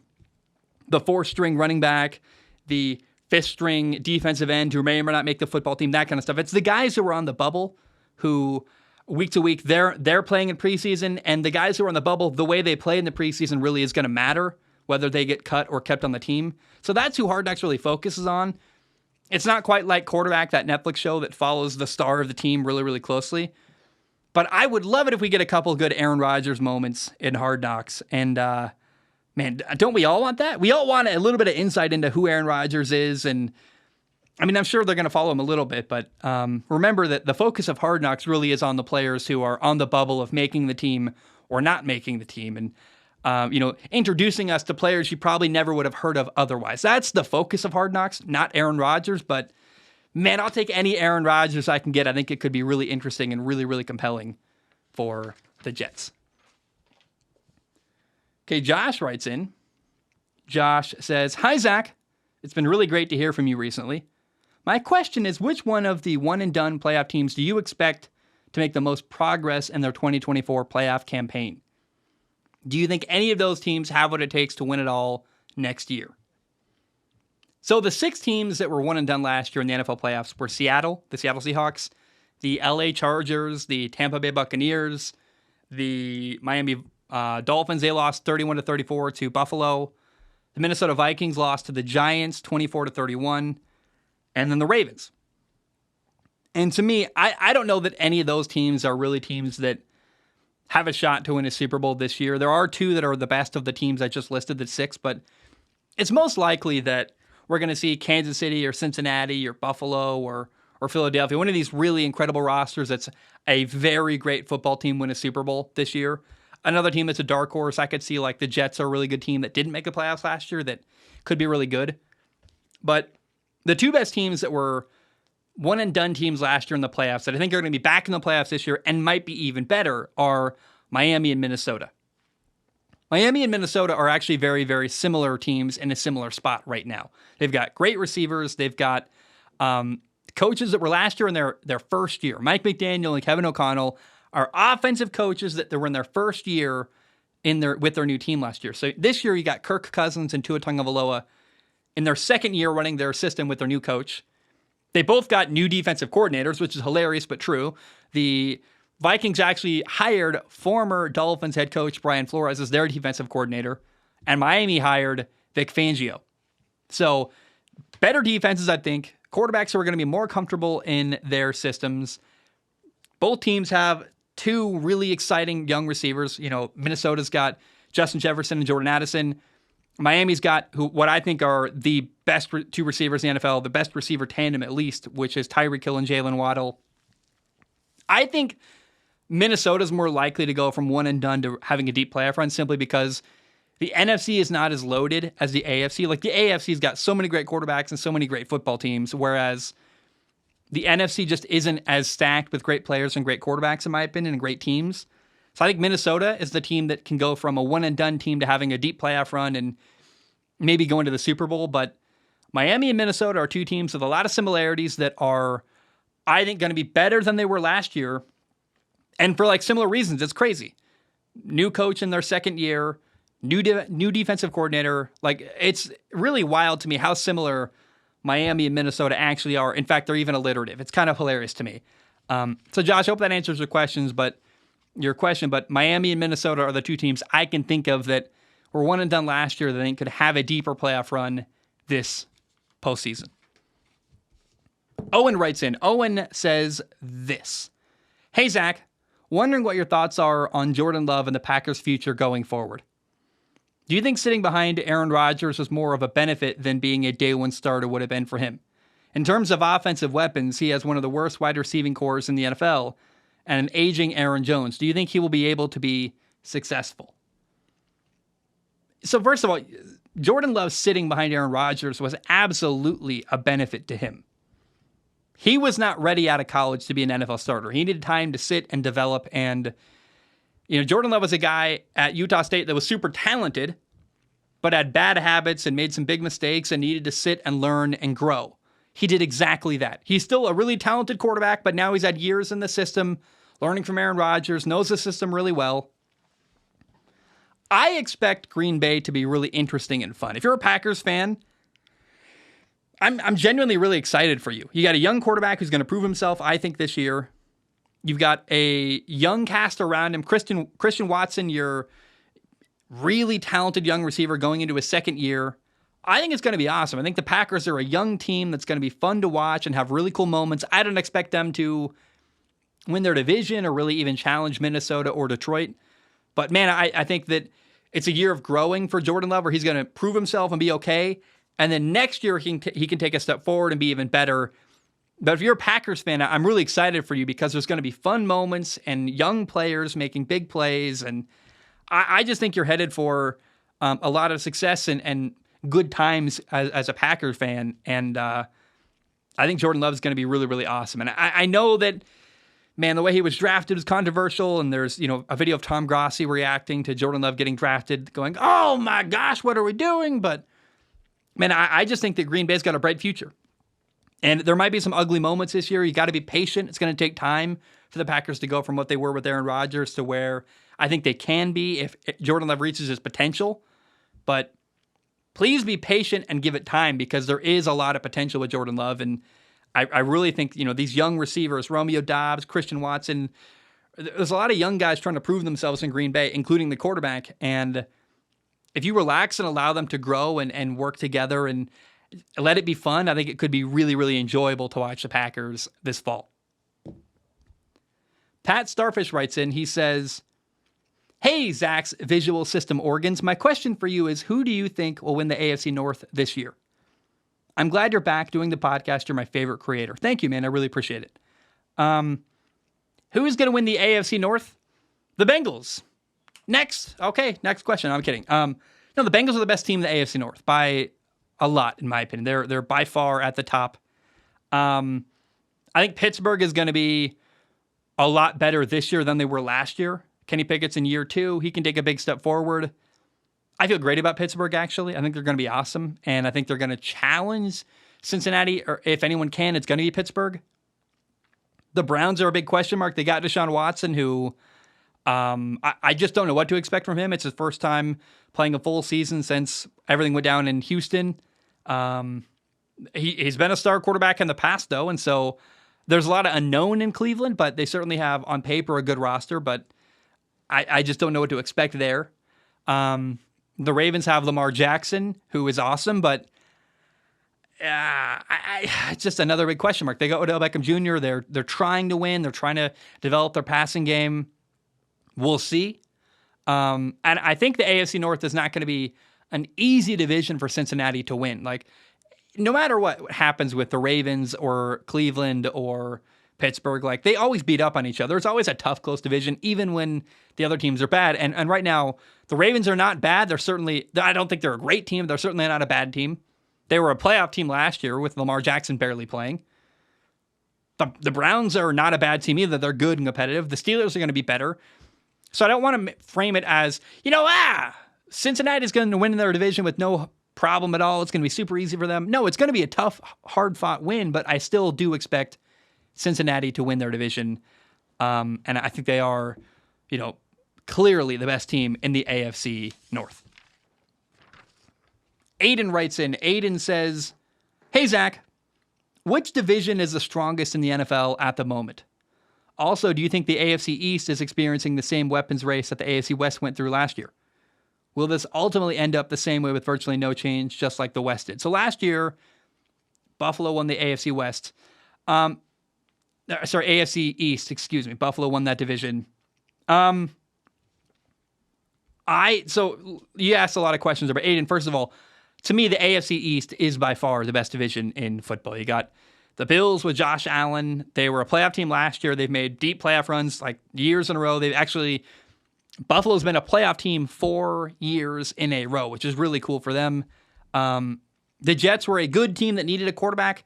the 4th-string running back, the 5th-string defensive end who may or may not make the football team, that kind of stuff. It's the guys who are on the bubble who week to week they're playing in preseason, and the guys who are on the bubble, the way they play in the preseason really is going to matter, whether they get cut or kept on the team. So that's who Hard Knocks really focuses on. It's not quite like Quarterback, that Netflix show that follows the star of the team really, really closely. But I would love it if we get a couple good Aaron Rodgers moments in Hard Knocks. And, man, don't we all want that? We all want a little bit of insight into who Aaron Rodgers is. And, I mean, I'm sure they're going to follow him a little bit. But remember that the focus of Hard Knocks really is on the players who are on the bubble of making the team or not making the team. And, introducing us to players you probably never would have heard of otherwise. That's the focus of Hard Knocks, not Aaron Rodgers, but man, I'll take any Aaron Rodgers I can get. I think it could be really interesting and really, really compelling for the Jets. Okay, Josh writes in. Josh says, "Hi, Zach. It's been really great to hear from you recently. My question is, which one of the one-and-done playoff teams do you expect to make the most progress in their 2024 playoff campaign? Do you think any of those teams have what it takes to win it all next year?" So the 6 teams that were one and done last year in the NFL playoffs were Seattle, the Seattle Seahawks, the LA Chargers, the Tampa Bay Buccaneers, the Miami Dolphins. They lost 31-34 to Buffalo. The Minnesota Vikings lost to the Giants 24-31, and then the Ravens. And to me, I don't know that any of those teams are really teams that have a shot to win a Super Bowl this year. There are 2 that are the best of the teams I just listed, the 6, but it's most likely that we're going to see Kansas City or Cincinnati or Buffalo or Philadelphia, one of these really incredible rosters that's a very great football team, win a Super Bowl this year. Another team that's a dark horse, I could see like the Jets are a really good team that didn't make the playoffs last year that could be really good. But the 2 best teams that were one-and-done teams last year in the playoffs that I think are going to be back in the playoffs this year and might be even better are Miami and Minnesota. Miami and Minnesota are actually very, very similar teams in a similar spot right now. They've got great receivers. They've got coaches that were last year in their first year. Mike McDaniel and Kevin O'Connell are offensive coaches that were in their first year with their new team last year. So this year you got Kirk Cousins and Tua Tagovailoa in their second year running their system with their new coach. They both got new defensive coordinators, which is hilarious but true. The Vikings actually hired former Dolphins head coach Brian Flores as their defensive coordinator, and Miami hired Vic Fangio. So better defenses, I think. Quarterbacks who are going to be more comfortable in their systems. Both teams have 2 really exciting young receivers. Minnesota's got Justin Jefferson and Jordan Addison. Miami's got what I think are the best 2 receivers in the NFL, the best receiver tandem at least, which is Tyreek Hill and Jalen Waddle. I think Minnesota's more likely to go from one and done to having a deep playoff run simply because the NFC is not as loaded as the AFC. Like the AFC's got so many great quarterbacks and so many great football teams, whereas the NFC just isn't as stacked with great players and great quarterbacks, in my opinion, and great teams. So I think Minnesota is the team that can go from a one-and-done team to having a deep playoff run and maybe going to the Super Bowl. But Miami and Minnesota are 2 teams with a lot of similarities that are, I think, going to be better than they were last year. And for like similar reasons. It's crazy. New coach in their second year, new defensive coordinator. Like, it's really wild to me how similar Miami and Minnesota actually are. In fact, they're even alliterative. It's kind of hilarious to me. So Josh, I hope that answers your question, but Miami and Minnesota are the 2 teams I can think of that were one and done last year that I think could have a deeper playoff run this postseason. Owen writes in. Owen says this. "Hey, Zach, wondering what your thoughts are on Jordan Love and the Packers' future going forward. Do you think sitting behind Aaron Rodgers was more of a benefit than being a day 1 starter would have been for him? In terms of offensive weapons, he has one of the worst wide receiving cores in the NFL, and an aging Aaron Jones. Do you think he will be able to be successful?" So first of all, Jordan Love sitting behind Aaron Rodgers was absolutely a benefit to him. He was not ready out of college to be an NFL starter. He needed time to sit and develop, and Jordan Love was a guy at Utah State that was super talented, but had bad habits and made some big mistakes and needed to sit and learn and grow. He did exactly that. He's still a really talented quarterback, but now he's had years in the system, learning from Aaron Rodgers, knows the system really well. I expect Green Bay to be really interesting and fun. If you're a Packers fan, I'm genuinely really excited for you. You got a young quarterback who's going to prove himself, I think, this year. You've got a young cast around him. Christian Watson, your really talented young receiver going into his second year. I think it's going to be awesome. I think the Packers are a young team that's going to be fun to watch and have really cool moments. I don't expect them to win their division or really even challenge Minnesota or Detroit. But man, I think that it's a year of growing for Jordan Love where he's going to prove himself and be okay. And then next year he can take a step forward and be even better. But if you're a Packers fan, I'm really excited for you because there's going to be fun moments and young players making big plays. And I just think you're headed for a lot of success and good times as a Packers fan. And I think Jordan Love is going to be really, really awesome. And I know that, man, the way he was drafted is controversial. And there's, a video of Tom Grossi reacting to Jordan Love getting drafted going, oh my gosh, what are we doing? But man, I just think that Green Bay's got a bright future. And there might be some ugly moments this year. You got to be patient. It's going to take time for the Packers to go from what they were with Aaron Rodgers to where I think they can be if Jordan Love reaches his potential. But please be patient and give it time because there is a lot of potential with Jordan Love. And I really think, these young receivers, Romeo Doubs, Christian Watson, there's a lot of young guys trying to prove themselves in Green Bay, including the quarterback. And if you relax and allow them to grow and work together and let it be fun, I think it could be really, really enjoyable to watch the Packers this fall. PatStarFish writes in, he says, hey, Zach's visual system organs. My question for you is, who do you think will win the AFC North this year? I'm glad you're back doing the podcast. You're my favorite creator. Thank you, man. I really appreciate it. Who is going to win the AFC North? The Bengals. Next. Okay, next question. I'm kidding. No, the Bengals are the best team in the AFC North by a lot, in my opinion. They're by far at the top. I think Pittsburgh is going to be a lot better this year than they were last year. Kenny Pickett's in year 2. He can take a big step forward. I feel great about Pittsburgh, actually. I think they're going to be awesome, and I think they're going to challenge Cincinnati, or if anyone can, it's going to be Pittsburgh. The Browns are a big question mark. They got Deshaun Watson, who I just don't know what to expect from him. It's his first time playing a full season since everything went down in Houston. He's been a star quarterback in the past, though, and so there's a lot of unknown in Cleveland, but they certainly have, on paper, a good roster, but I just don't know what to expect there. The Ravens have Lamar Jackson, who is awesome, but it's just another big question mark. They got Odell Beckham Jr. They're trying to win. They're trying to develop their passing game. We'll see. And I think the AFC North is not going to be an easy division for Cincinnati to win. Like, no matter what happens with the Ravens or Cleveland or Pittsburgh, like, they always beat up on each other. It's always a tough, close division, even when the other teams are bad. And right now, the Ravens are not bad. I don't think they're a great team. They're certainly not a bad team. They were a playoff team last year with Lamar Jackson barely playing. The Browns are not a bad team either. They're good and competitive. The Steelers are going to be better. So I don't want to frame it as, Cincinnati's going to win their division with no problem at all. It's going to be super easy for them. No, it's going to be a tough, hard-fought win, but I still do expect Cincinnati to win their division. And I think they are, clearly the best team in the AFC North. Aidan writes in. Aidan says, hey, Zach, which division is the strongest in the NFL at the moment? Also, do you think the AFC East is experiencing the same weapons race that the AFC West went through last year? Will this ultimately end up the same way with virtually no change, just like the West did? So last year, Buffalo won the AFC West. AFC East, excuse me. Buffalo won that division. So you asked a lot of questions there, but Aidan, first of all, to me, the AFC East is by far the best division in football. You got the Bills with Josh Allen. They were a playoff team last year. They've made deep playoff runs like years in a row. Buffalo's been a playoff team 4 years in a row, which is really cool for them. The Jets were a good team that needed a quarterback,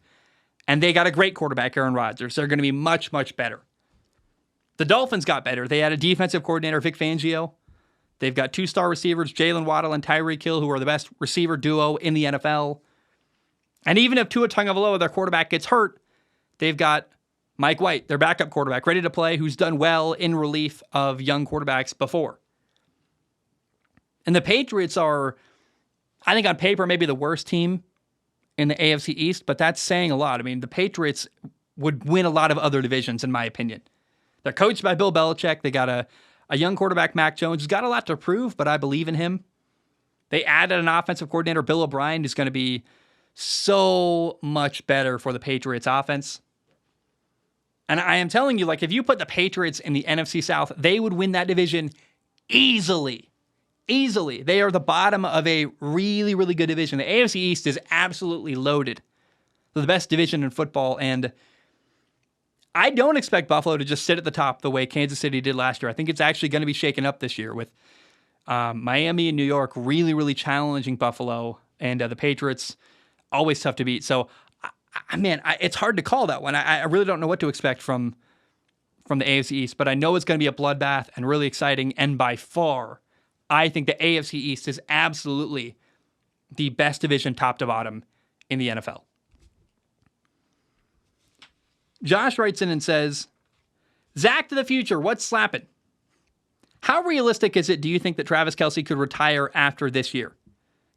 and they got a great quarterback, Aaron Rodgers. They're going to be much, much better. The Dolphins got better. They had a defensive coordinator, Vic Fangio. They've got 2-star receivers, Jalen Waddle and Tyreek Hill, who are the best receiver duo in the NFL. And even if Tua Tagovailoa, their quarterback, gets hurt, they've got Mike White, their backup quarterback, ready to play, who's done well in relief of young quarterbacks before. And the Patriots are, I think on paper, maybe the worst team in the AFC East, but that's saying a lot. I mean, the Patriots would win a lot of other divisions, in my opinion. They're coached by Bill Belichick. They got a young quarterback, Mac Jones, who's got a lot to prove, but I believe in him. They added an offensive coordinator, Bill O'Brien, who's going to be so much better for the Patriots offense. And I am telling you, like, if you put the Patriots in the NFC South, they would win that division easily. Easily. They are the bottom of a really, really good division. The AFC East is absolutely loaded. They're the best division in football, and I don't expect Buffalo to just sit at the top the way Kansas City did last year. I think it's actually going to be shaken up this year with Miami and New York really, really challenging Buffalo, and the Patriots always tough to beat. So, it's hard to call that one. I really don't know what to expect from the AFC East, but I know it's going to be a bloodbath and really exciting, and by far, I think the AFC East is absolutely the best division top to bottom in the NFL. Josh writes in and says, Zach to the future, what's slapping? How realistic is it, do you think, that Travis Kelce could retire after this year?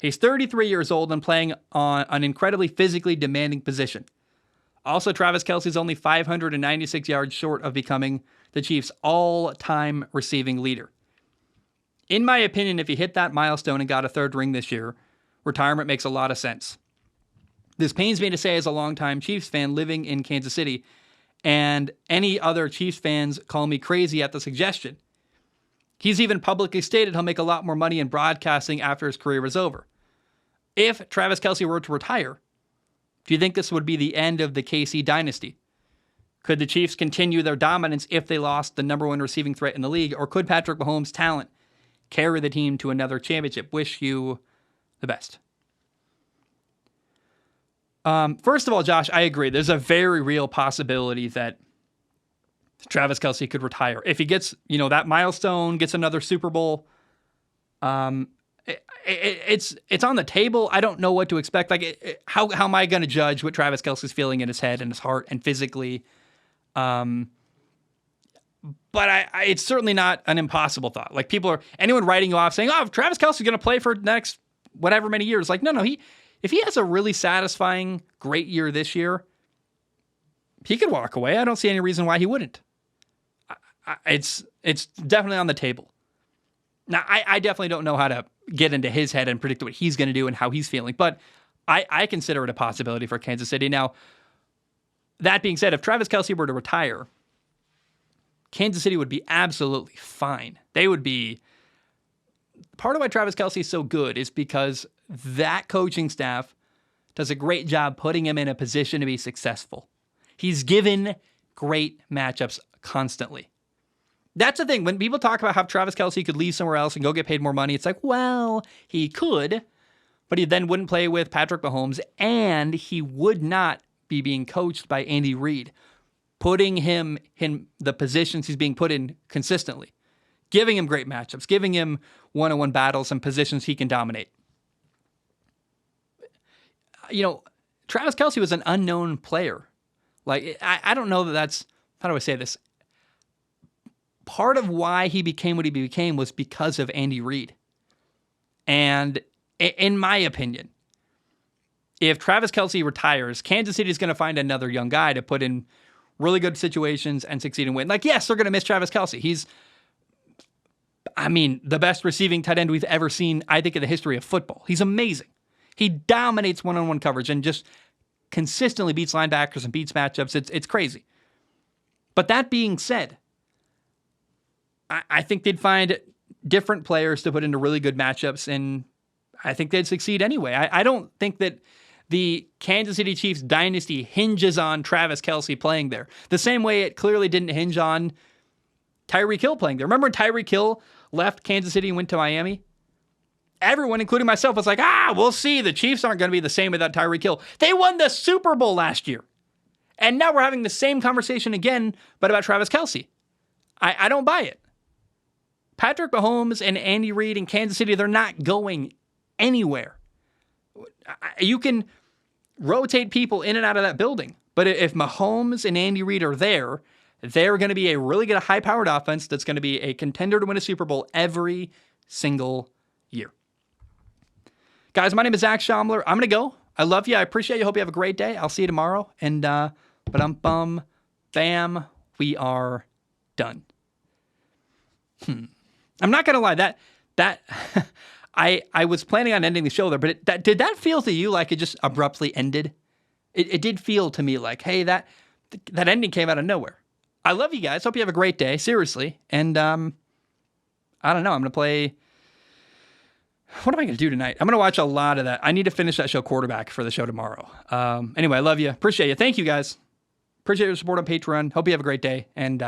He's 33 years old and playing on an incredibly physically demanding position. Also, Travis Kelce is only 596 yards short of becoming the Chiefs' all-time receiving leader. In my opinion, if he hit that milestone and got a third ring this year, retirement makes a lot of sense. This pains me to say as a longtime Chiefs fan living in Kansas City, and any other Chiefs fans call me crazy at the suggestion. He's even publicly stated he'll make a lot more money in broadcasting after his career is over. If Travis Kelce were to retire, do you think this would be the end of the KC dynasty? Could the Chiefs continue their dominance if they lost the number one receiving threat in the league, or could Patrick Mahomes' talent carry the team to another championship? Wish you the best. First of all, Josh, I agree. There's a very real possibility that Travis Kelce could retire. If he gets, that milestone, gets another Super Bowl, it's on the table. I don't know what to expect. How am I going to judge what Travis Kelce's feeling in his head and his heart and physically? But it's certainly not an impossible thought. Like, anyone writing you off saying, "Oh, Travis Kelce's going to play for the next whatever many years." Like, no. If he has a really satisfying, great year this year, he could walk away. I don't see any reason why he wouldn't. It's definitely on the table. Now, I definitely don't know how to get into his head and predict what he's going to do and how he's feeling, but I consider it a possibility for Kansas City. Now, that being said, if Travis Kelce were to retire, Kansas City would be absolutely fine. They would be... Part of why Travis Kelce is so good is because that coaching staff does a great job putting him in a position to be successful. He's given great matchups constantly. That's the thing. When people talk about how Travis Kelce could leave somewhere else and go get paid more money, it's like, well, he could, but he then wouldn't play with Patrick Mahomes, and he would not be being coached by Andy Reid, putting him in the positions he's being put in consistently, giving him great matchups, giving him one-on-one battles and positions he can dominate. Travis Kelce was an unknown player. Like, I don't know that's, how do I say this? Part of why he became what he became was because of Andy Reid. And in my opinion, if Travis Kelce retires, Kansas City is going to find another young guy to put in really good situations and succeed and win. Like, yes, they're going to miss Travis Kelce. He's, the best receiving tight end we've ever seen, I think, in the history of football. He's amazing. He dominates one-on-one coverage and just consistently beats linebackers and beats matchups. It's crazy. But that being said, I think they'd find different players to put into really good matchups, and I think they'd succeed anyway. I don't think that the Kansas City Chiefs dynasty hinges on Travis Kelce playing there. The same way it clearly didn't hinge on Tyreek Hill playing there. Remember when Tyreek Hill left Kansas City and went to Miami? Everyone, including myself, was like, we'll see. The Chiefs aren't going to be the same without Tyreek Hill. They won the Super Bowl last year. And now we're having the same conversation again, but about Travis Kelce. I don't buy it. Patrick Mahomes and Andy Reid in Kansas City, they're not going anywhere. You can rotate people in and out of that building, but if Mahomes and Andy Reid are there, they're going to be a really good, high-powered offense that's going to be a contender to win a Super Bowl every single year. Guys, my name is Zach Schaumler. I'm going to go. I love you. I appreciate you. Hope you have a great day. I'll see you tomorrow. And bam, we are done. I'm not going to lie. That I was planning on ending the show there, but did that feel to you like it just abruptly ended? It did feel to me like, hey, that ending came out of nowhere. I love you guys. Hope you have a great day. Seriously. And I don't know. I'm going to play. What am I going to do tonight? I'm going to watch a lot of that. I need to finish that show Quarterback for the show tomorrow. Anyway, I love you. Appreciate you. Thank you guys. Appreciate your support on Patreon. Hope you have a great day. And